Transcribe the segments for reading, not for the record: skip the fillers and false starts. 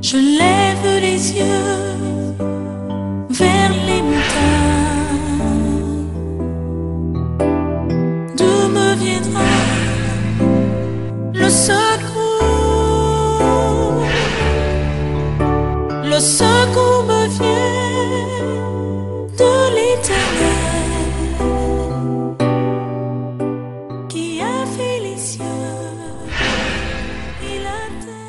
Je lève les yeux vers les montagnes, d'où me viendra le secours. Le secours me vient de l'Éternel qui a fait les cieux et la terre.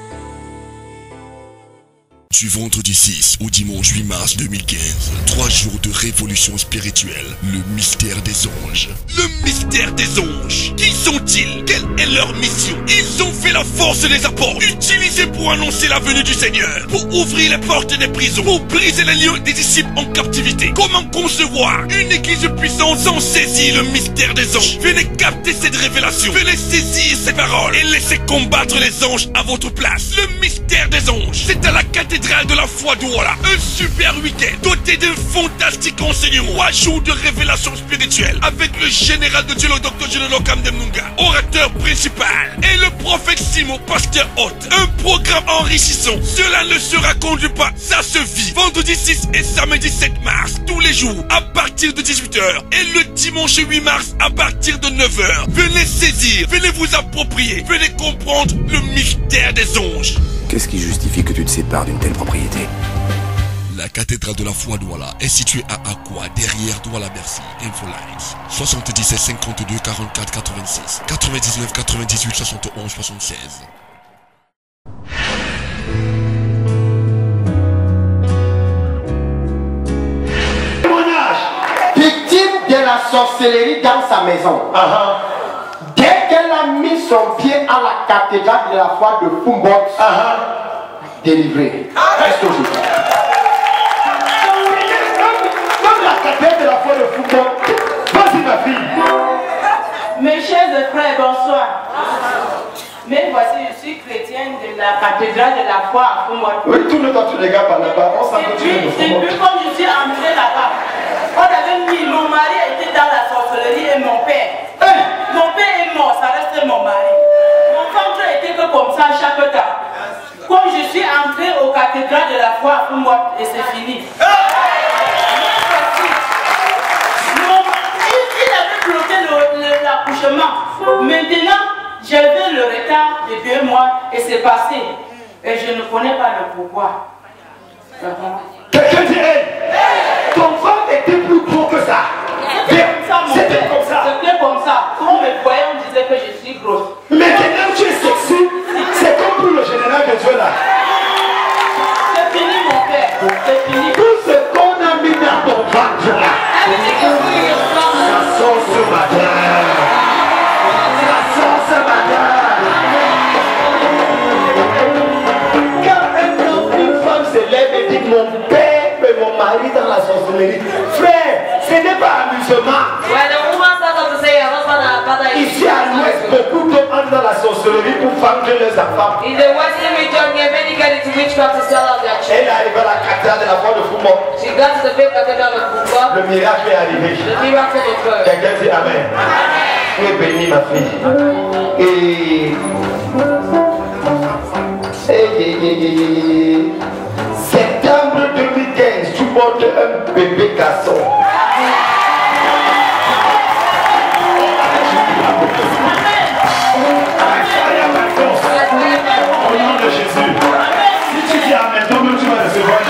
Du vendredi 6 au dimanche 8 mars 2015, 3 jours de révolution spirituelle, le mystère des anges. Le mystère des anges. Qui sont-ils? Quelle est leur mission? Ils ont fait la force des apôtres, utilisée pour annoncer la venue du Seigneur, pour ouvrir les portes des prisons, pour briser les lieux des disciples en captivité. Comment concevoir une église puissante sans saisir le mystère des anges? Venez capter cette révélation, venez saisir ces paroles et laissez combattre les anges à votre place. Le mystère des anges, c'est à la cathédrale de la foi d'Ouala. Un super week-end doté d'un fantastique enseignement. 3 jours de révélation spirituelle avec le général de Dieu, le docteur Général Kamdemnunga, orateur principal, et le prophète Simon, pasteur hôte. Un programme enrichissant. Cela ne se raconte pas, ça se vit. Vendredi 6 et samedi 7 mars, tous les jours à partir de 18 h, et le dimanche 8 mars à partir de 9 h. Venez saisir, venez vous approprier, venez comprendre le mystère des anges. Qu'est-ce qui justifie que tu te sépares d'une telle propriété? La cathédrale de la foi d'Ouala est située à Akwa, derrière Douala Bercy. Infolines 77 52 44 86 99 98 71 76. Victime de la sorcellerie dans sa maison. Dès qu'elle a mis son pied à la cathédrale de la foi de Fumbot, délivré. Reste aujourd'hui. Comme la cathédrale de la foi de Fumbot. Vas-y ma fille. Mes chers frères, bonsoir. Mais voici, je suis chrétienne de la cathédrale de la foi à Fumbot. Oui, tourne-toi, tu regardes par là-bas. On s'en continue de Fumbot. Depuis comme je suis entrée là-bas, on avait mis, mon mari était dans la sorcellerie et mon père. Mon père est mort, ça reste mon mari. Mon ventre était que comme ça chaque temps. Comme je suis entrée au cathédrale de la foi à Fumbot et c'est fini. Il avait bloqué l'accouchement. Maintenant, j'avais le retard de 2 mois et c'est passé. Et je ne connais pas le pourquoi. Quelqu'un dirait, ton ventre était plus gros que ça. C'était comme ça. C'était comme ça. Quand on me voyait, on disait que je suis grosse. Maintenant tu es sexy. C'est comme pour le général de Dieu là. C'est fini mon père. C'est fini. Tout ce qu'on a mis dans ton ventre là. Ça sort ce matin. Ça sort ce matin. Quand un homme, une femme se lève et dit mon père et mon mari dans la sorcellerie. Frère, ce n'est pas amusement. Ici à l'ouest, beaucoup d'hommes entrent dans la sorcellerie pour vendre leurs enfants. In the western region, many get into witchcraft to sell out their children. Elle arrive à la cathédrale de la foi de Fumbot. She got to the big cathedral of Fumbot. Le miracle est arrivé. The miracle occurred. Quelqu'un dit Amen. Tu es bénie, ma fille. Septembre 2015, tu portes un bébé garçon. Au nom de Jésus. Si tu dis Amen, toi-même tu vas recevoir un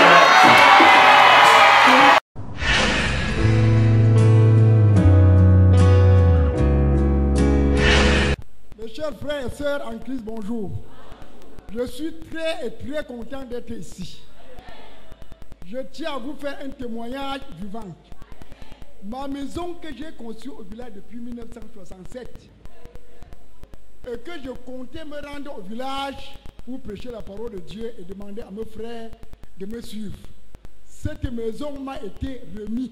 Mes chers frères et sœurs en Christ, bonjour. Je suis très content d'être ici. Je tiens à vous faire un témoignage vivant. Ma maison que j'ai conçue au village depuis 1967 et que je comptais me rendre au village pour prêcher la parole de Dieu et demander à mes frères de me suivre. Cette maison m'a été remise.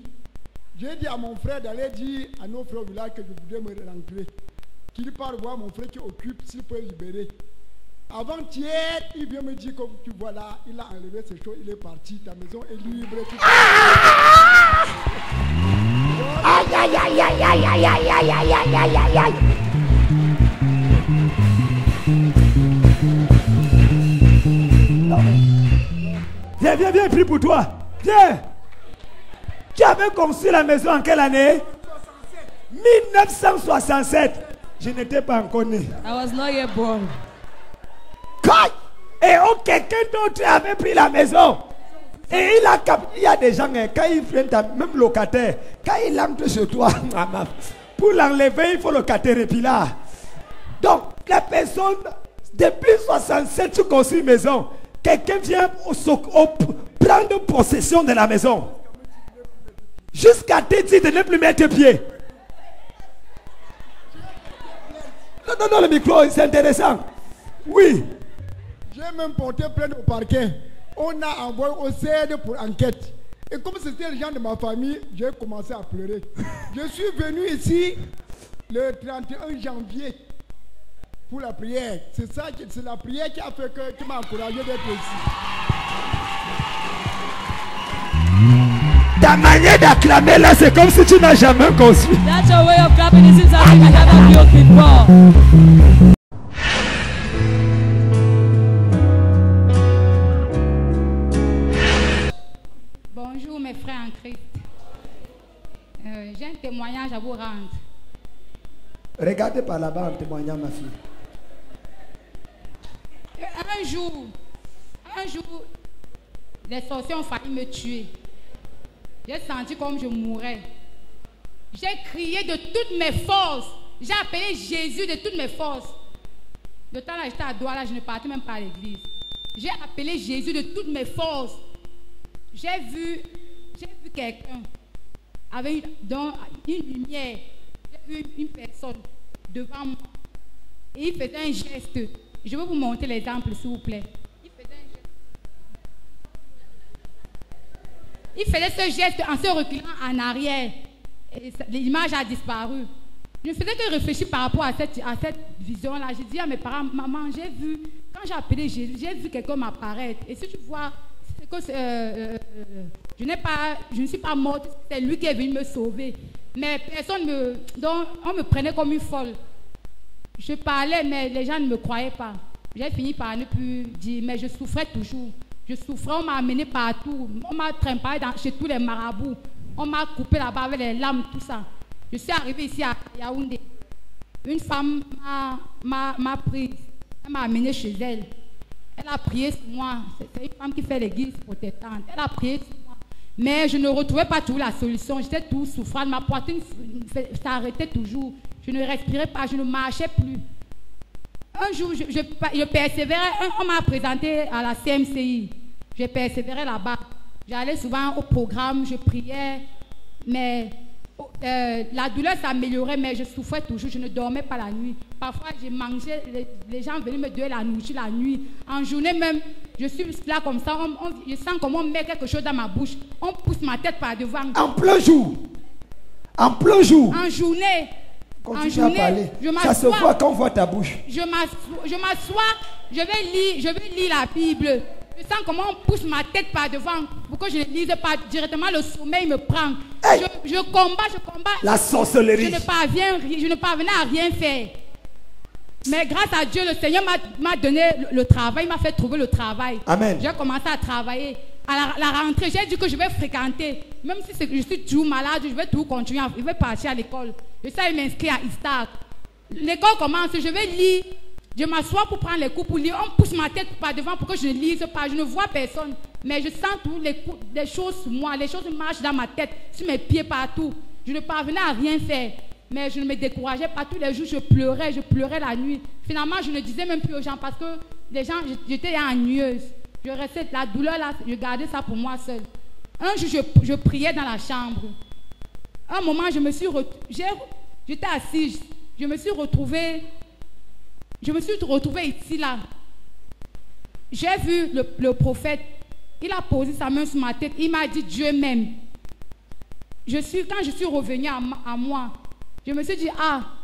J'ai dit à mon frère d'aller dire à nos frères au village que je voulais me rentrer. Qu'il part voir mon frère qui occupe, s'il peut libérer. Avant-hier, il vient me dire, comme tu vois là, il a enlevé ses choses, il est parti, ta maison est libre. aïe, aïe, aïe, aïe, aïe, aïe, aïe, aïe, aïe, aïe. Viens, viens, viens, prie pour toi. Viens. Tu avais conçu la maison en quelle année? 1967. Je n'étais pas encore né. I was not yet born. Et oh, quelqu'un d'autre avait pris la maison. Et il y a des gens, quand ils viennent, même locataire, quand il entre chez toi, pour l'enlever, il faut le caterpillar. Donc, la personne, depuis 67, tu construis une maison. Quelqu'un vient prendre possession de la maison. Jusqu'à te dire de ne plus mettre pied. Non, non, le micro, c'est intéressant. Oui. J'ai même porté plainte au parquet. On a envoyé au CED pour enquête. Et comme c'était les gens de ma famille, j'ai commencé à pleurer. Je suis venu ici le 31 janvier pour la prière. C'est ça, c'est la prière qui a fait qui m'a encouragé d'être ici. Ta manière d'acclamer là, c'est comme si tu n'as jamais construit. That's your way of clapping. This is something you haven't built before. Bonjour mes frères en Christ. J'ai un témoignage à vous rendre. Regardez par là-bas en témoignant, ma fille. Un jour, les sorciers ont failli me tuer. J'ai senti comme je mourais. J'ai crié de toutes mes forces. J'ai appelé Jésus de toutes mes forces. Le temps là, j'étais à Douala, je ne partais même pas à l'église. J'ai appelé Jésus de toutes mes forces. J'ai vu quelqu'un avec une lumière. J'ai vu une personne devant moi. Et il faisait un geste. Je vais vous montrer l'exemple, s'il vous plaît. Il faisait ce geste en se reculant en arrière. L'image a disparu. Je ne faisais que réfléchir par rapport à cette vision-là. J'ai dit à mes parents, maman, j'ai vu, quand j'ai appelé Jésus, j'ai vu quelqu'un m'apparaître. Et si tu vois, c'est que je ne suis pas morte, c'est lui qui est venu me sauver. Mais donc on me prenait comme une folle. Je parlais, mais les gens ne me croyaient pas. J'ai fini par ne plus dire, mais je souffrais toujours. Je souffrais, on m'a amené partout. On m'a trimballé chez tous les marabouts. On m'a coupé là-bas avec les lames, tout ça. Je suis arrivée ici à Yaoundé. Une femme m'a prise. Elle m'a amenée chez elle. Elle a prié sur moi. C'est une femme qui fait l'église protestante. Elle a prié sur moi. Mais je ne retrouvais pas toujours la solution. J'étais tout souffrante. Ma poitrine s'arrêtait toujours. Je ne respirais pas. Je ne marchais plus. Un jour, je persévérais. On m'a présenté à la CMCI. Je persévérais là-bas. J'allais souvent au programme, je priais. Mais la douleur s'améliorait, mais je souffrais toujours. Je ne dormais pas la nuit. Parfois, je mangeais. Les gens venaient me donner la nourriture la nuit. En journée même, je suis là comme ça. Je sens comme on met quelque chose dans ma bouche. On pousse ma tête par devant. En plein jour. En plein jour. En journée. Continue à parler. Ça se voit quand on voit ta bouche. Je m'assois, je vais lire la Bible. Je sens comment on pousse ma tête par devant pour que je ne lise pas directement, le sommeil me prend. Hey. Je combats. La sorcellerie. Je ne parvenais à rien faire. Mais grâce à Dieu, le Seigneur m'a donné le travail, il m'a fait trouver le travail. Amen. J'ai commencé à travailler. À la rentrée, j'ai dit que je vais fréquenter. Même si je suis toujours malade, je vais tout continuer. Je vais partir à l'école. Je sais, il m'inscrit à Istar. L'école commence, je vais lire. Je m'assois pour prendre les cours pour lire. On pousse ma tête par devant pour que je ne lise pas. Je ne vois personne. Mais je sens toutes les choses sur moi. Les choses marchent dans ma tête, sur mes pieds, partout. Je ne parvenais à rien faire. Mais je ne me décourageais pas. Tous les jours, je pleurais la nuit. Finalement, je ne disais même plus aux gens parce que les gens, j'étais ennuyeuse. Je restais, la douleur là, je gardais ça pour moi seule. Un jour, je priais dans la chambre. Un moment, j'étais assise. Je me suis retrouvée ici, là. J'ai vu le prophète. Il a posé sa main sur ma tête. Il m'a dit, Dieu m'aime. Quand je suis revenue à moi, je me suis dit,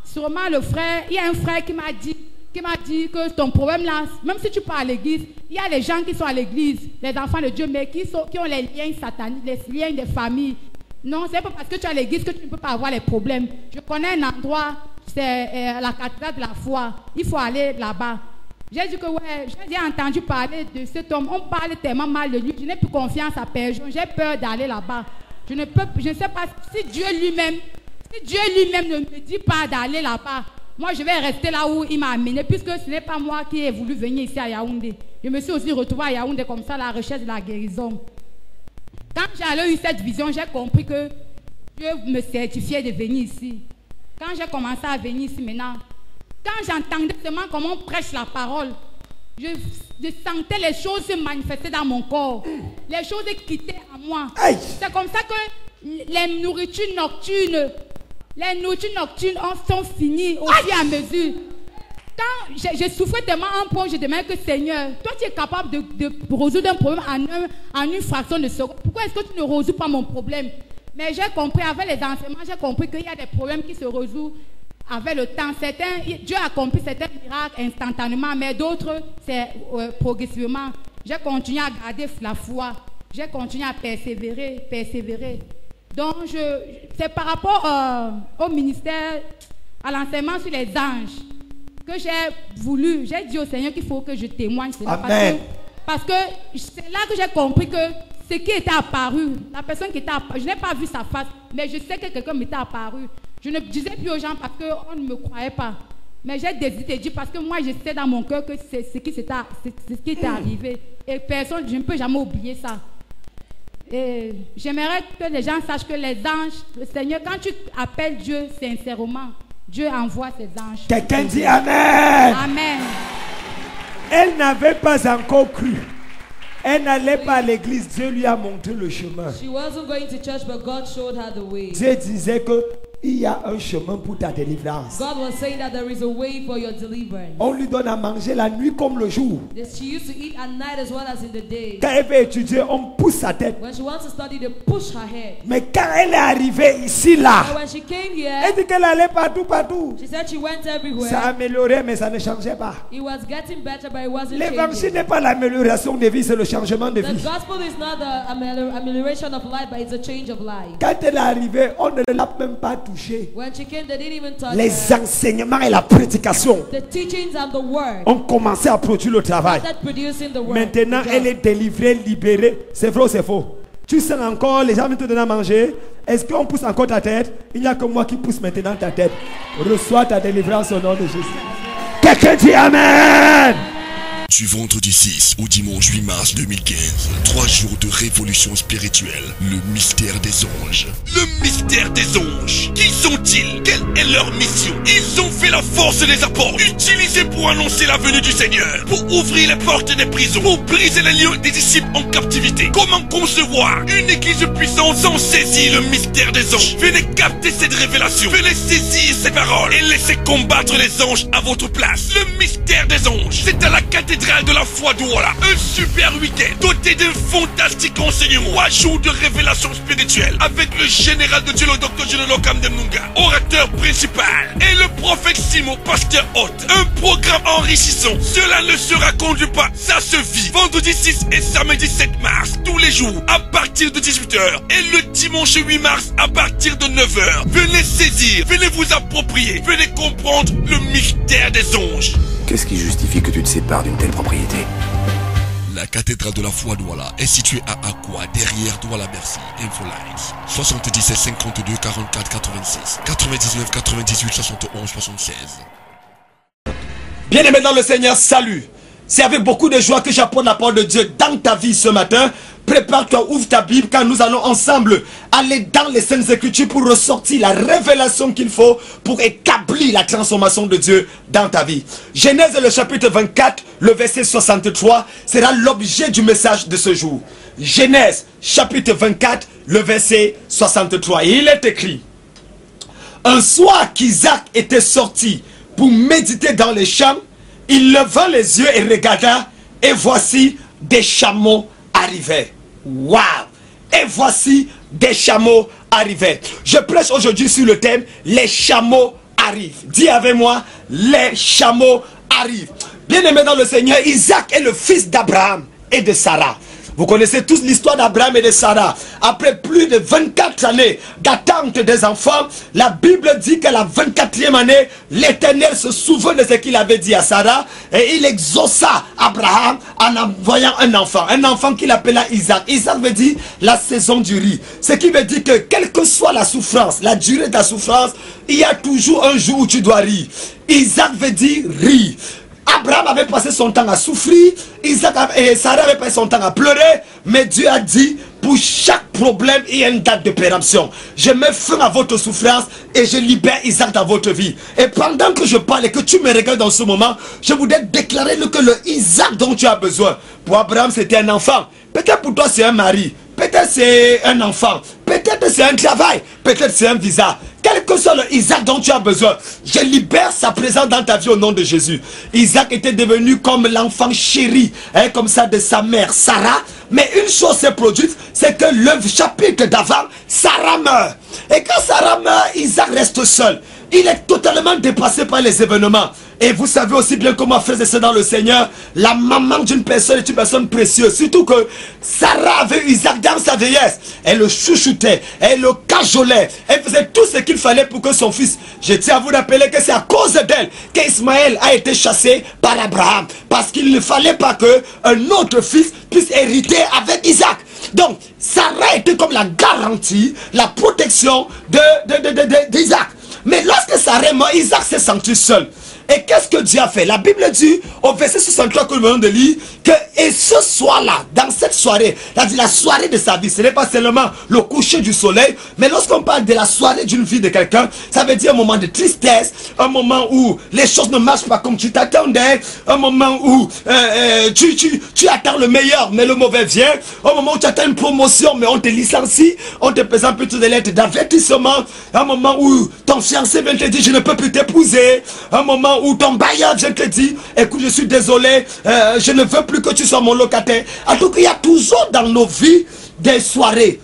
sûrement il y a un frère qui m'a dit que ton problème là, même si tu pars à l'église, il y a les gens qui sont à l'église, les enfants de Dieu, mais qui ont les liens sataniques, les liens des familles. Non, c'est pas parce que tu as l'église que tu ne peux pas avoir les problèmes. Je connais un endroit, c'est la cathédrale de la foi. Il faut aller là-bas. J'ai dit que ouais, j'ai entendu parler de cet homme. On parle tellement mal de lui. Je n'ai plus confiance à personne. J'ai peur d'aller là-bas. Je ne sais pas si Dieu lui-même ne me dit pas d'aller là-bas. Moi, je vais rester là où il m'a amené, puisque ce n'est pas moi qui ai voulu venir ici à Yaoundé. Je me suis aussi retrouvée à Yaoundé comme ça, à la recherche de la guérison. Quand j'ai eu cette vision, j'ai compris que Dieu me certifiait de venir ici. Quand j'ai commencé à venir ici maintenant, quand j'entendais seulement comment on prêche la parole, je sentais les choses se manifester dans mon corps. Les choses quittaient en moi. C'est comme ça que les nourritures nocturnes sont finies au fur et à mesure. Quand je souffrais tellement un point, je demandais que Seigneur, toi tu es capable de résoudre un problème en une fraction de seconde. Pourquoi est-ce que tu ne résous pas mon problème? Mais j'ai compris, avec les enseignements, j'ai compris qu'il y a des problèmes qui se résolvent avec le temps. Dieu a accompli certains miracles instantanément, mais d'autres, c'est progressivement. J'ai continué à garder la foi. J'ai continué à persévérer. Donc, c'est par rapport au ministère, à l'enseignement sur les anges, que j'ai dit au Seigneur qu'il faut que je témoigne cela. Amen. Parce que c'est là que j'ai compris que ce qui était apparu, la personne qui était apparue, je n'ai pas vu sa face, mais je sais que quelqu'un m'était apparu. Je ne disais plus aux gens parce qu'on ne me croyait pas. Mais j'ai décidé de dire parce que moi, je sais dans mon cœur que c'est ce qui était arrivé. Et personne, je ne peux jamais oublier ça. Et j'aimerais que les gens sachent que les anges, le Seigneur, quand tu appelles Dieu sincèrement, Dieu envoie ses anges. Quelqu'un dit Amen. Amen. Elle n'avait pas encore cru. Elle n'allait pas à l'église. Dieu lui a montré le chemin. She wasn't going to church, but God showed her the way. Dieu disait que il y a un chemin pour ta délivrance. God was saying that there is a way for your deliverance. On lui donne à manger la nuit comme le jour. She used to eat at night as well as in the day. Quand elle veut étudier, on pousse sa tête. When she wants to study, they push her head. Mais quand elle est arrivée ici, là, But when she came here, elle dit qu'elle allait partout. She said she went everywhere. Ça améliorait, mais ça ne changeait pas. It was getting better, but it wasn't L'évangile changing. n'est pas l'amélioration de vie, c'est le changement de The vie. gospel is not the amelioration of life, but it's a change of life. Quand elle est arrivée, on ne l'a même pas touchée. When she came, they didn't even touch Les her. enseignements et la prédication The teachings and the word ont commencé à produire le travail. started producing the word. Maintenant, elle est délivrée, libérée. C'est vrai ou c'est faux? Tu sens encore, les gens viennent te donner à manger. Est-ce qu'on pousse encore ta tête? Il n'y a que moi qui pousse maintenant ta tête. Reçois ta délivrance au nom de Jésus. Quelqu'un dit Amen. Du vendredi 6 au dimanche 8 mars 2015, 3 jours de révolution spirituelle, le mystère des anges. Le mystère des anges. Qui sont-ils? Quelle est leur mission? Ils ont fait la force des apôtres, utilisée pour annoncer la venue du Seigneur, pour ouvrir les portes des prisons, pour briser les liens des disciples en captivité. Comment concevoir une église puissante sans saisir le mystère des anges? Venez capter cette révélation, venez saisir ces paroles et laissez combattre les anges à votre place. Le mystère des anges, c'est à la cathédrale de la foi d'Ouala. Un super week-end doté d'un fantastique enseignement. 3 jours de révélation spirituelle avec le général de Dieu, le docteur Général Kamdemnunga, orateur principal, et le prophète Simon, pasteur hôte. Un programme enrichissant. Cela ne se raconte pas, ça se vit. Vendredi 6 et samedi 7 mars, tous les jours, à partir de 18h. Et le dimanche 8 mars, à partir de 9h. Venez saisir, venez vous approprier, venez comprendre le mystère des anges. Qu'est-ce qui justifie que tu te sépares d'une telle propriété? La cathédrale de la foi d'Ouala est située à Akwa, derrière Douala-Bercy. Infolines 77 52 44 86 99 98 71 76. Bien-aimé dans le Seigneur, salut. C'est avec beaucoup de joie que j'apporte la parole de Dieu dans ta vie ce matin. Prépare-toi, ouvre ta Bible, car nous allons ensemble aller dans les Saintes Écritures pour ressortir la révélation qu'il faut pour établir la transformation de Dieu dans ta vie. Genèse, le chapitre 24, le verset 63, sera l'objet du message de ce jour. Genèse, chapitre 24, le verset 63. Et il est écrit: un soir qu'Isaac était sorti pour méditer dans les champs, il leva les yeux et regarda, et voici des chameaux arrivaient. Waouh! Et voici des chameaux arrivaient. Je prêche aujourd'hui sur le thème les chameaux arrivent. Dis avec moi, les chameaux arrivent. Bien-aimé dans le Seigneur, Isaac est le fils d'Abraham et de Sarah. Vous connaissez tous l'histoire d'Abraham et de Sarah. Après plus de 24 années d'attente des enfants, la Bible dit qu'à la 24e année, l'Éternel se souvint de ce qu'il avait dit à Sarah et il exauça Abraham en envoyant un enfant qu'il appela Isaac. Isaac veut dire la saison du riz. Ce qui veut dire que quelle que soit la souffrance, la durée de ta souffrance, il y a toujours un jour où tu dois rire. Isaac veut dire rire. Abraham avait passé son temps à souffrir, Isaac et Sarah avaient passé son temps à pleurer, mais Dieu a dit, pour chaque problème, il y a une date de péremption. Je mets fin à votre souffrance et je libère Isaac dans votre vie. Et pendant que je parle et que tu me regardes dans ce moment, je voudrais déclarer que le Isaac dont tu as besoin, pour Abraham c'était un enfant, peut-être pour toi c'est un mari, peut-être c'est un enfant, peut-être c'est un travail, peut-être c'est un visa. Quel que soit le Isaac dont tu as besoin, je libère sa présence dans ta vie au nom de Jésus. Isaac était devenu comme l'enfant chéri, comme ça de sa mère Sarah. Mais une chose s'est produite, c'est que le chapitre d'avant, Sarah meurt. Et quand Sarah meurt, Isaac reste seul. Il est totalement dépassé par les événements. Et vous savez aussi bien comment faire ça dans le Seigneur. La maman d'une personne est une personne précieuse. Surtout que Sarah avait Isaac dans sa vieillesse. Elle le chouchoutait, elle le cajolait. Elle faisait tout ce qu'il fallait pour que son fils... Je tiens à vous rappeler que c'est à cause d'elle qu'Ismaël a été chassé par Abraham. Parce qu'il ne fallait pas qu'un autre fils puisse hériter avec Isaac. Donc, Sarah était comme la garantie, la protection d'Isaac. Mais lorsque Sarah est mort, Isaac s'est senti seul. Et qu'est-ce que Dieu a fait? La Bible dit au verset 63 que nous venons de lire que et ce soir-là, dans cette soirée, la soirée de sa vie, ce n'est pas seulement le coucher du soleil, mais lorsqu'on parle de la soirée d'une vie de quelqu'un, ça veut dire un moment de tristesse, un moment où les choses ne marchent pas comme tu t'attendais, un moment où tu attends le meilleur, mais le mauvais vient, un moment où tu attends une promotion, mais on te licencie, on te présente plutôt des lettres d'avertissement, un moment où ton fiancé vient te dire je ne peux plus t'épouser, un moment où ton bailleur vient te dire écoute je suis désolé, je ne veux plus que tu sois mon locataire. En tout cas il y a toujours dans nos vies des soirées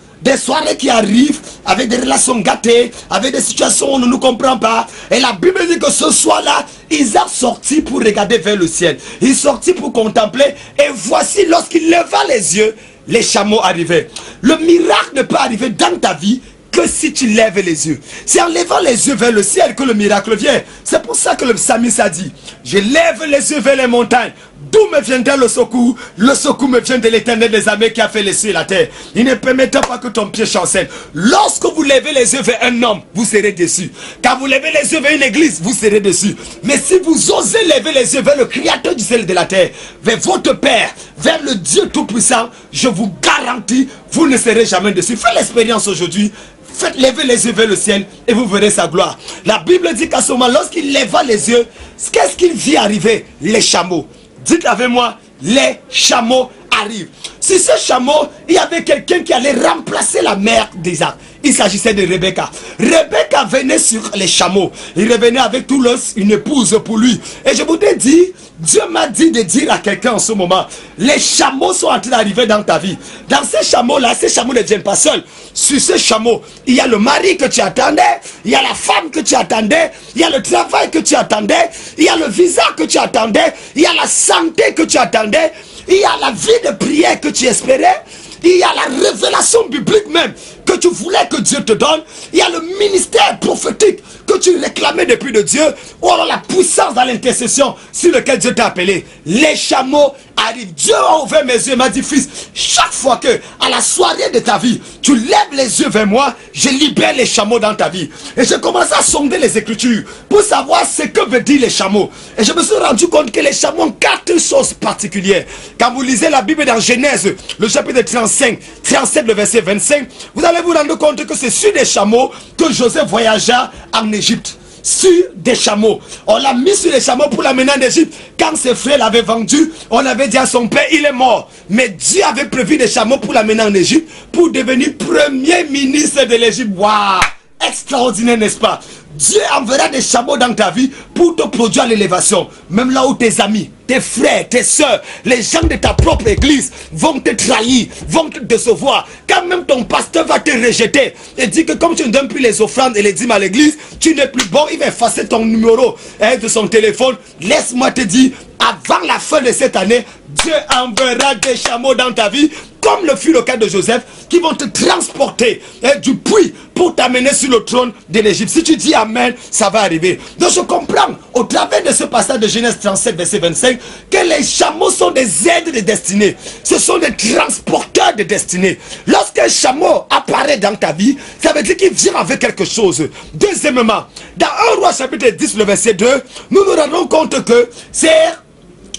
qui arrivent avec des relations gâtées, avec des situations où on ne nous comprend pas. Et la Bible dit que ce soir-là, Isaac sortit pour regarder vers le ciel. Il sortit pour contempler. Et voici, lorsqu'il leva les yeux, les chameaux arrivaient. Le miracle ne peut arriver dans ta vie que si tu lèves les yeux. C'est en levant les yeux vers le ciel que le miracle vient. C'est pour ça que le psalmiste a dit, je lève les yeux vers les montagnes. D'où me viendra le secours? Le secours me vient de l'Éternel des armées qui a fait les cieux et la terre. Il ne permettra pas que ton pied chancelle. Lorsque vous levez les yeux vers un homme, vous serez déçu. Quand vous levez les yeux vers une église, vous serez déçu. Mais si vous osez lever les yeux vers le Créateur du ciel et de la terre, vers votre Père, vers le Dieu Tout-Puissant, je vous garantis, vous ne serez jamais déçu. Faites l'expérience aujourd'hui. Faites lever les yeux vers le ciel et vous verrez sa gloire. La Bible dit qu'à ce moment, lorsqu'il leva les yeux, qu'est-ce qu'il vit arriver? Les chameaux. Dites avec moi, les chameaux arrivent. Si ce chameau, il y avait quelqu'un qui allait remplacer la mère d'Isaac. Il s'agissait de Rebecca. Rebecca venait sur les chameaux. Il revenait avec tout une épouse pour lui. Et je voudrais dire, Dieu m'a dit de dire à quelqu'un en ce moment, les chameaux sont en train d'arriver dans ta vie. Dans ces chameaux-là, ces chameaux ne viennent pas seuls. Sur ces chameaux, il y a le mari que tu attendais, il y a la femme que tu attendais, il y a le travail que tu attendais, il y a le visa que tu attendais, il y a la santé que tu attendais, il y a la vie de prière que tu espérais, il y a la révélation biblique même que tu voulais que Dieu te donne, il y a le ministère prophétique que tu réclamais depuis de Dieu, ou alors la puissance dans l'intercession sur lequel Dieu t'a appelé. Les chameaux arrivent. Dieu a ouvert mes yeux et m'a dit, fils, chaque fois que à la soirée de ta vie, tu lèves les yeux vers moi, je libère les chameaux dans ta vie. Et je commence à sonder les Écritures pour savoir ce que veut dire les chameaux. Et je me suis rendu compte que les chameaux ont 4 choses particulières. Quand vous lisez la Bible dans Genèse, le chapitre 35, 37, le verset 25, vous allez vous rendre compte que c'est sur des chameaux que Joseph voyagea en Égypte. Sur des chameaux. On l'a mis sur les chameaux pour l'amener en Égypte. Quand ses frères l'avaient vendu, on avait dit à son père, il est mort. Mais Dieu avait prévu des chameaux pour l'amener en Égypte, pour devenir premier ministre de l'Égypte. Waouh! Extraordinaire, n'est-ce pas? Dieu enverra des chameaux dans ta vie pour te produire l'élévation. Même là où tes amis, tes frères, tes soeurs, les gens de ta propre église vont te trahir, vont te décevoir. Quand même ton pasteur va te rejeter et dire que comme tu ne donnes plus les offrandes et les dîmes à l'église, tu n'es plus bon, il va effacer ton numéro de son téléphone. Laisse-moi te dire, avant la fin de cette année, Dieu enverra des chameaux dans ta vie, comme le fut le cas de Joseph, qui vont te transporter du puits pour t'amener sur le trône de l'Égypte. Si tu dis Amen, ça va arriver. Donc je comprends, au travers de ce passage de Genèse 37, verset 25, que les chameaux sont des aides de destinée. Ce sont des transporteurs de destinée. Lorsqu'un chameau apparaît dans ta vie, ça veut dire qu'il vient avec quelque chose. Deuxièmement, dans 1 Roi chapitre 10, le verset 2, nous nous rendons compte que c'est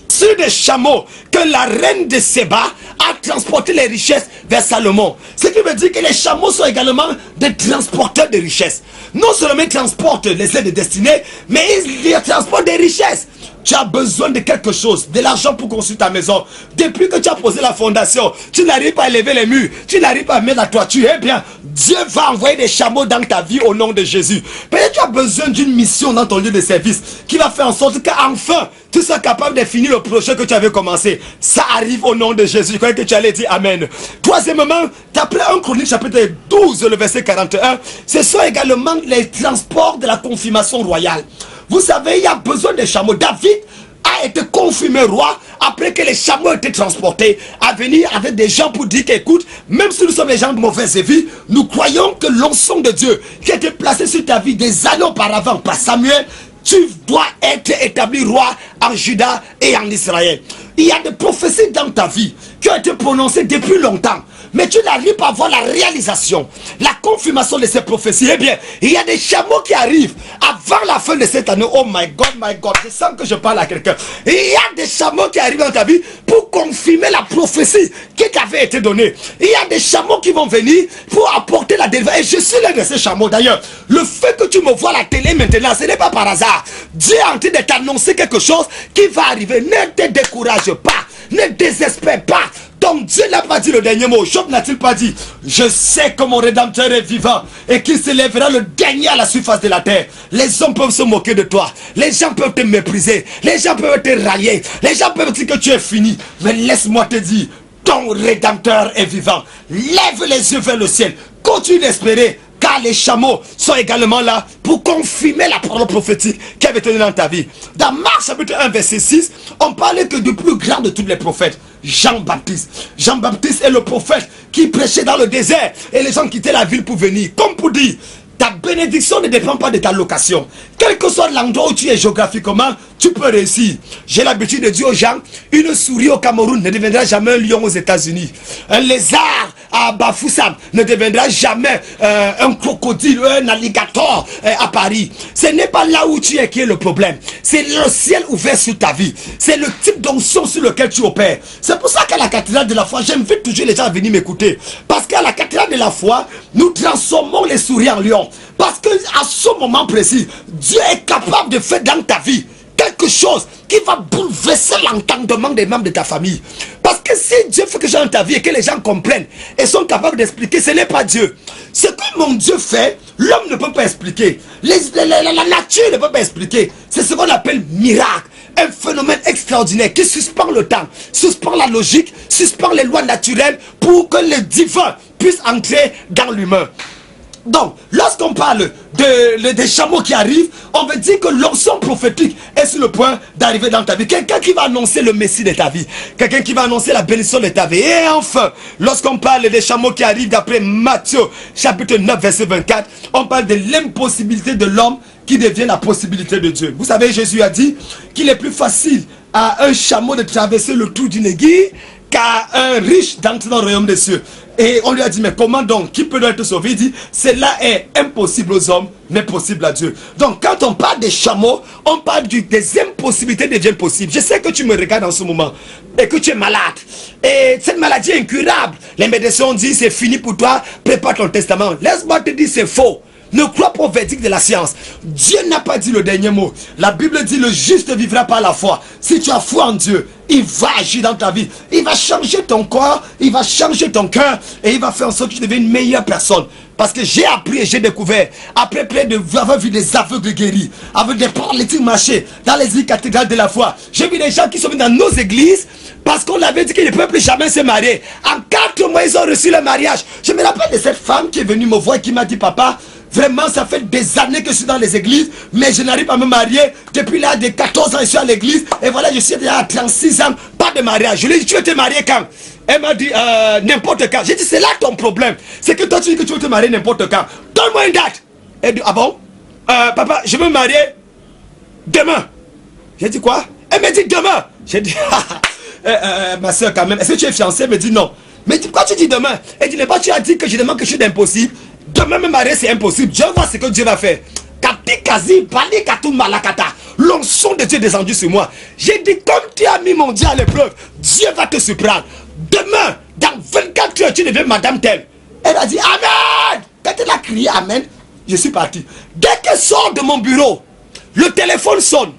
sur des chameaux que la reine de Séba a transporté les richesses vers Salomon. Ce qui veut dire que les chameaux sont également des transporteurs de richesses. Non seulement ils transportent les aides de destinée, mais ils transportent des richesses. Tu as besoin de quelque chose, de l'argent pour construire ta maison. Depuis que tu as posé la fondation, tu n'arrives pas à lever les murs, tu n'arrives pas à mettre la toiture. Eh bien, Dieu va envoyer des chameaux dans ta vie au nom de Jésus. Peut-être que tu as besoin d'une mission dans ton lieu de service qui va faire en sorte qu'enfin, tu sois capable de finir le projet que tu avais commencé. Ça arrive au nom de Jésus. Je croyais que tu allais dire Amen. Troisièmement, d'après 1 Chronique chapitre 12, le verset 41, ce sont également les transports de la confirmation royale. Vous savez, il y a besoin de chameaux. David a été confirmé roi après que les chameaux étaient transportés à venir avec des gens pour dire qu'écoute, même si nous sommes des gens de mauvaise vie, nous croyons que l'onction de Dieu qui a été placée sur ta vie des années auparavant par Samuel, tu dois être établi roi en Juda et en Israël. Il y a des prophéties dans ta vie qui ont été prononcées depuis longtemps, mais tu n'arrives pas à voir la réalisation, la confirmation de ces prophéties. Eh bien, il y a des chameaux qui arrivent avant la fin de cette année. Oh my God, je sens que je parle à quelqu'un. Il y a des chameaux qui arrivent dans ta vie pour confirmer la prophétie qui t'avait été donnée. Il y a des chameaux qui vont venir pour apporter la délivrance. Et je suis l'un de ces chameaux. D'ailleurs, le fait que tu me vois à la télé maintenant, ce n'est pas par hasard. Dieu est en train de t'annoncer quelque chose qui va arriver. Ne te décourage pas, ne désespère pas. Donc Dieu n'a pas dit le dernier mot. Job n'a-t-il pas dit je sais que mon Rédempteur est vivant et qu'il se lèvera le dernier à la surface de la terre. Les hommes peuvent se moquer de toi, les gens peuvent te mépriser, les gens peuvent te railler, les gens peuvent dire que tu es fini. Mais laisse-moi te dire, ton Rédempteur est vivant. Lève les yeux vers le ciel, continue d'espérer, car les chameaux sont également là pour confirmer la parole prophétique qui avait été dans ta vie. Dans Marc chapitre 1 verset 6, on parlait que du plus grand de tous les prophètes, Jean-Baptiste. Jean-Baptiste est le prophète qui prêchait dans le désert et les gens quittaient la ville pour venir. Comme pour dire, ta bénédiction ne dépend pas de ta location. Quel que soit l'endroit où tu es géographiquement, tu peux réussir. J'ai l'habitude de dire aux gens, une souris au Cameroun ne deviendra jamais un lion aux États-Unis. Un lézard à Bafoussam ne deviendra jamais un crocodile, un alligator à Paris. Ce n'est pas là où tu es qui est le problème. C'est le ciel ouvert sur ta vie. C'est le type d'onction sur lequel tu opères. C'est pour ça qu'à la cathédrale de la foi, j'invite toujours les gens à venir m'écouter. Parce qu'à la cathédrale de la foi, nous transformons les souris en lions. Parce que à ce moment précis, Dieu est capable de faire dans ta vie quelque chose qui va bouleverser l'entendement des membres de ta famille. Parce que si Dieu fait quelque chose dans ta vie et que les gens comprennent et sont capables d'expliquer, ce n'est pas Dieu. Ce que mon Dieu fait, l'homme ne peut pas expliquer. La nature ne peut pas expliquer. C'est ce qu'on appelle miracle. Un phénomène extraordinaire qui suspend le temps, suspend la logique, suspend les lois naturelles pour que le divin puisse entrer dans l'humain. Donc, lorsqu'on parle des chameaux qui arrivent, on veut dire que l'onction prophétique est sur le point d'arriver dans ta vie. Quelqu'un qui va annoncer le Messie de ta vie. Quelqu'un qui va annoncer la bénédiction de ta vie. Et enfin, lorsqu'on parle des chameaux qui arrivent d'après Matthieu, chapitre 9, verset 24, on parle de l'impossibilité de l'homme qui devient la possibilité de Dieu. Vous savez, Jésus a dit qu'il est plus facile à un chameau de traverser le trou d'une aiguille qu'à un riche d'entrer dans le royaume des cieux. Et on lui a dit, mais comment donc, qui peut être sauvé? Il dit, cela est impossible aux hommes, mais possible à Dieu. Donc quand on parle des chameaux, on parle des impossibilités deviennent possibles. Je sais que tu me regardes en ce moment et que tu es malade. Et cette maladie est incurable. Les médecins disent, c'est fini pour toi, prépare ton testament. Laisse-moi te dire, c'est faux. Ne crois pas au verdict de la science. Dieu n'a pas dit le dernier mot. La Bible dit le juste vivra par la foi. Si tu as foi en Dieu, il va agir dans ta vie. Il va changer ton corps, il va changer ton cœur et il va faire en sorte que tu deviennes une meilleure personne. Parce que j'ai appris et j'ai découvert, après près de avoir vu des aveugles guéris, avec des paralytiques marcher dans les églises cathédrales de la foi. J'ai vu des gens qui sont venus dans nos églises parce qu'on avait dit qu'ils ne peuvent plus jamais se marier. En 4 mois, ils ont reçu le mariage. Je me rappelle de cette femme qui est venue me voir et qui m'a dit, papa, Vraiment, ça fait des années que je suis dans les églises, mais je n'arrive pas à me marier. Depuis l'âge de 14 ans, je suis à l'église. Et voilà, je suis déjà à 36 ans, pas de mariage. Je lui ai dit, tu veux te marier quand? Elle m'a dit, n'importe quand. J'ai dit, c'est là ton problème. C'est que toi, tu dis que tu veux te marier n'importe quand. Donne-moi une date. Elle dit, ah bon? Papa, je veux me marier demain. J'ai dit quoi? Elle m'a dit demain. J'ai dit, ma soeur quand même, est-ce que tu es fiancée? Elle me dit non. Mais pourquoi tu dis demain? Elle dit, mais pas tu as dit que je demande quelque chose d'impossible. Demain me marier c'est impossible. Je vois ce que Dieu va faire. L'onction de Dieu est descendue sur moi. J'ai dit, comme tu as mis mon Dieu à l'épreuve, Dieu va te surprendre. Demain, dans 24 heures, tu deviens Madame Telle. Elle a dit Amen. Quand elle a crié Amen, je suis parti. Dès qu'elle sort de mon bureau, le téléphone sonne.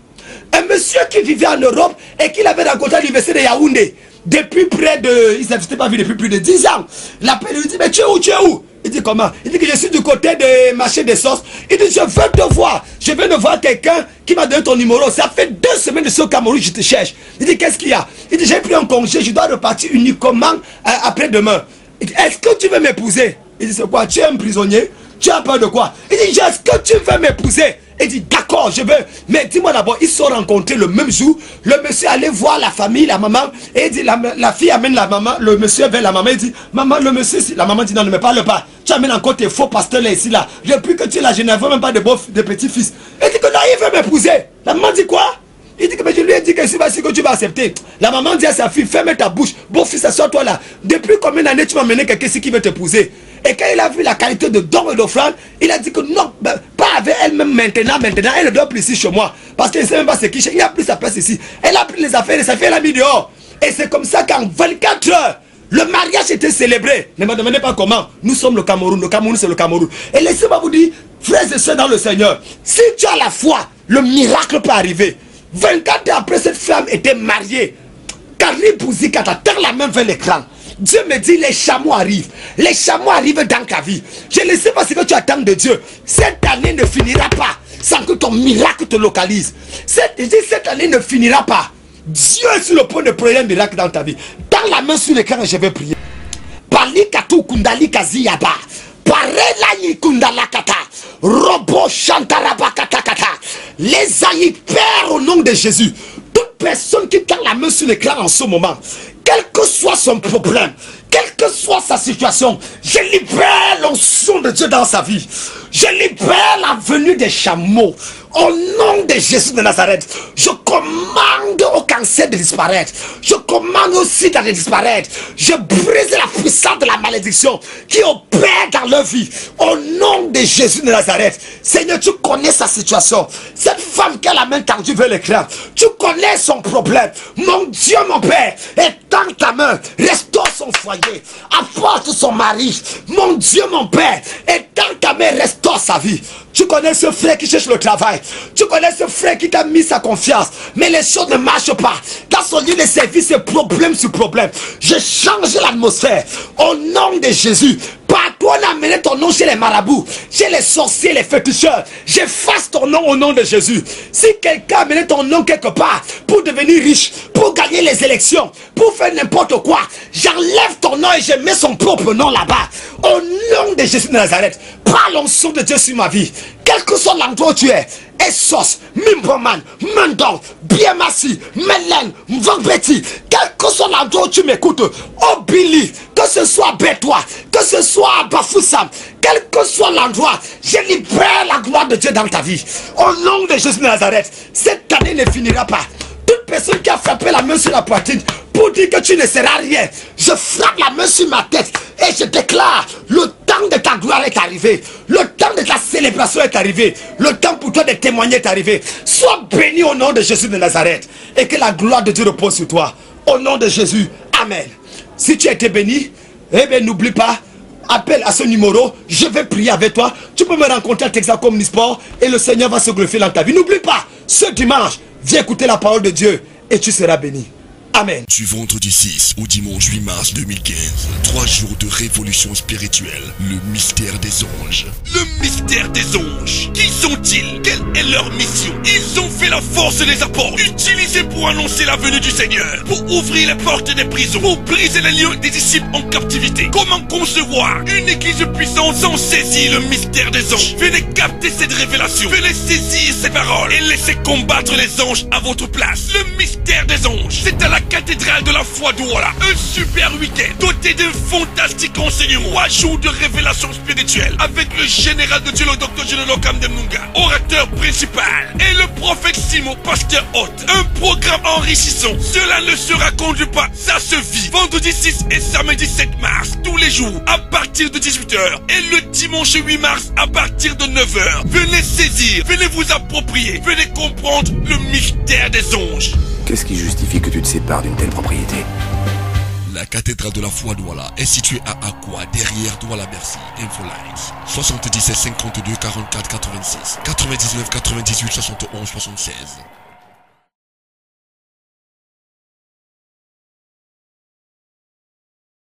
Un monsieur qui vivait en Europe et qui l'avait rencontré à l'université de Yaoundé. Depuis près de... Ils n'avaient pas vu depuis plus de 10 ans. L'appel lui dit, mais tu es où, tu es où? Il dit comment? Il dit que je suis du côté des marchés des sauces. Il dit, je veux te voir. Je viens de voir quelqu'un qui m'a donné ton numéro. Ça fait 2 semaines de ce Cameroun, je te cherche. Il dit, qu'est-ce qu'il y a? Il dit, j'ai pris un congé, je dois repartir uniquement après-demain. Est-ce que tu veux m'épouser? Il dit, c'est quoi? Tu es un prisonnier? Tu as peur de quoi? Il dit, est-ce que tu veux m'épouser? Il dit, d'accord, je veux. Mais dis-moi d'abord, ils se sont rencontrés le même jour. Le monsieur allait voir la famille, la maman. Et il dit, la fille amène la maman. Le monsieur vers la maman. Il dit, maman, le monsieur, la maman dit, non, ne me parle pas. Tu amènes encore tes faux pasteurs là, ici, là. Depuis que tu es là, je n'avais même pas de petits-fils. Il dit que non, il veut m'épouser. La maman dit quoi? Il dit que mais je lui ai dit que c'est que tu vas accepter. La maman dit à sa fille, ferme ta bouche. Bon fils, assois-toi là. Depuis combien d'années tu m'as mené quelqu'un ici qui veut t'épouser? Et quand il a vu la qualité de don et d'offrande, il a dit que non, ben, pas avec elle-même maintenant, elle ne doit plus ici chez moi. Parce qu'elle ne sait même pas ce qu'il cherche. Il n'y a plus sa place ici. Elle a pris les affaires elle a mis dehors. Et c'est comme ça qu'en 24 heures, le mariage était célébré. Ne me demandez pas comment. Nous sommes le Cameroun c'est le Cameroun. Et laissez-moi vous dire, frères et sœurs dans le Seigneur, si tu as la foi, le miracle peut arriver. 24 heures après, cette femme était mariée. Karibouzi Kata, tend la main vers l'écran. Dieu me dit, les chameaux arrivent. Les chameaux arrivent dans ta vie. Je ne sais pas ce que tu attends de Dieu. Cette année ne finira pas sans que ton miracle te localise. Cette année ne finira pas. Dieu est sur le point de prier un miracle dans ta vie. Dans la main sur l'écran, je vais prier. Pali Katou Kundali Kaziyaba. Parela Yikundalakata. Robo Chantarabakatakata. Les aïe, Père, au nom de Jésus. Toute personne qui tend la main sur l'écran en ce moment, quel que soit son problème, quelle que soit sa situation, je libère l'onction de Dieu dans sa vie. Je libère la venue des chameaux. Au nom de Jésus de Nazareth, je commande au cancer de disparaître. Je commande aussi de disparaître. Je brise la puissance de la malédiction qui opère dans leur vie. Au nom de Jésus de Nazareth, Seigneur, tu connais sa situation. Cette femme qui a la main tendue vers l'écran, tu connais son problème. Mon Dieu, mon Père, étends ta main, restaure son foyer, apporte son mari. Mon Dieu, mon Père, étends ta main, restaure sa vie. Tu connais ce frère qui cherche le travail. Tu connais ce frère qui t'a mis sa confiance. Mais les choses ne marchent pas. Dans son lieu de service, c'est problème sur problème. Je change l'atmosphère. Au nom de Jésus. Partout on a amené ton nom chez les marabouts, chez les sorciers, les féticheurs. J'efface ton nom au nom de Jésus. Si quelqu'un a amené ton nom quelque part pour devenir riche, pour gagner les élections, pour faire n'importe quoi, j'enlève ton nom et je mets son propre nom là-bas. Au nom de Jésus de Nazareth, par l'onction de Dieu sur ma vie, quel que soit l'endroit où tu es, Essos, Mimboman, Mendon, Biemasi, Melen, Mvangbeti, quel que soit l'endroit où tu m'écoutes, Obili, que ce soit Bétois, que ce soit Bafoussam, quel que soit l'endroit, je libère la gloire de Dieu dans ta vie. Au nom de Jésus de Nazareth, cette année ne finira pas. Toute personne qui a frappé la main sur la poitrine pour dire que tu ne seras rien, je frappe la main sur ma tête et je déclare, le temps de ta gloire est arrivé, le temps de ta célébration est arrivé, le temps pour toi de témoigner est arrivé. Sois béni au nom de Jésus de Nazareth et que la gloire de Dieu repose sur toi. Au nom de Jésus, Amen. Si tu as été béni, eh bien n'oublie pas, appelle à ce numéro, je vais prier avec toi. Tu peux me rencontrer à Texas Omnisport et le Seigneur va se glorifier dans ta vie. N'oublie pas, ce dimanche, viens écouter la parole de Dieu et tu seras béni. Amen. Du vendredi 6 au dimanche 8 mars 2015, 3 jours de révolution spirituelle, le mystère des anges. Le mystère des anges. Qui sont-ils? Quelle est leur mission? Ils ont fait la force des apôtres, utilisée pour annoncer la venue du Seigneur, pour ouvrir les portes des prisons, pour briser les liens des disciples en captivité. Comment concevoir une église puissante sans saisir le mystère des anges? Venez capter cette révélation, venez saisir ces paroles et laissez combattre les anges à votre place. Le mystère des anges, c'est à la cathédrale de la foi d'Ouala. Un super week-end doté d'un fantastique enseignement. 3 jours de révélation spirituelle avec le général de Dieu, le docteur Général Kamdem Nunga, orateur principal, et le prophète Simon, pasteur hôte. Un programme enrichissant. Cela ne se raconte pas, ça se vit. Vendredi 6 et samedi 7 mars, tous les jours, à partir de 18h. Et le dimanche 8 mars, à partir de 9h. Venez saisir, venez vous approprier, venez comprendre le mystère des anges. Qu'est-ce qui justifie que tu te sépares d'une telle propriété? La cathédrale de la foi d'Ouala est située à Aqua, derrière Douala-Bercy. Infolines 77 52 44 86 99 98 71 76.